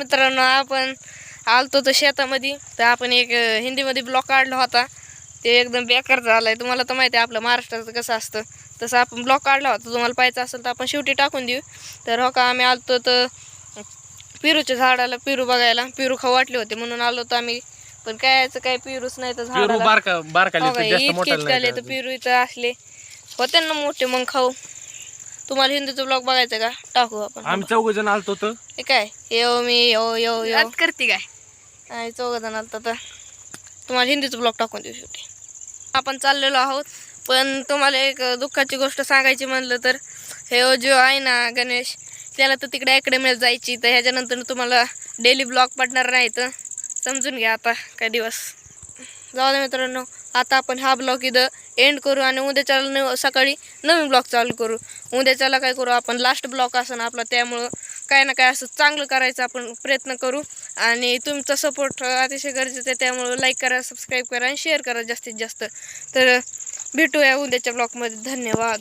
मित्रांनो, आपण आलतो तर शेतामध्ये, तर आपण एक हिंदीमध्ये ब्लॉग काढला होता. ते एकदम बेकार झालाय. तुम्हाला तर माहिती आहे आपलं महाराष्ट्राचं कसं असतं, तसं आपण ब्लॉग काढला होता. तुम्हाला पाहायचं असेल तर आपण शेवटी टाकून देऊ. तर हो का, आम्ही आलतो तर पेरूच्या झाडाला पेरू बघायला, पेरू खाऊ वाटले होते म्हणून आलो होतो आम्ही. पण काय पेरूच नाही तर झाडाला. इतके तर पेरू इथं असले होते ना मोठे, मग खाऊ. तुम्हाला हिंदीचा ब्लॉग बघायचा का? टाकू आपण. आम्ही 4 जण आलतो तर हे काय यो मी यो करते काय आणि 4 जण आलतो तर तुम्हाला हिंदीचा ब्लॉग टाकून देऊ शेवटी. आपण चाललेलो आहोत. पण तुम्हाला एक दुःखाची गोष्ट सांगायची म्हणलं तर हे जो आहे ना गणेश, त्याला तर तिकडे अकॅडमीला जायची. तर ह्याच्यानंतर तुम्हाला डेली ब्लॉग पडणार नाही, तर समजून घ्या आता काही दिवस. जाऊ दे मित्रांनो, आता आपण हा ब्लॉग इथं एंड करू आणि उद्याच्याला सकाळी नवीन ब्लॉग चालू करू. उद्याच्याला काय करू आपण, लास्ट ब्लॉग असं आपला, त्यामुळं काय ना काय असं चांगलं करायचं आपण प्रयत्न करू. आणि तुमचा सपोर्ट अतिशय गरजेचं आहे, त्यामुळं लाईक करा, सबस्क्राईब करा आणि शेअर करा जास्तीत जास्त. तर भेटूया उद्याच्या ब्लॉगमध्ये. धन्यवाद.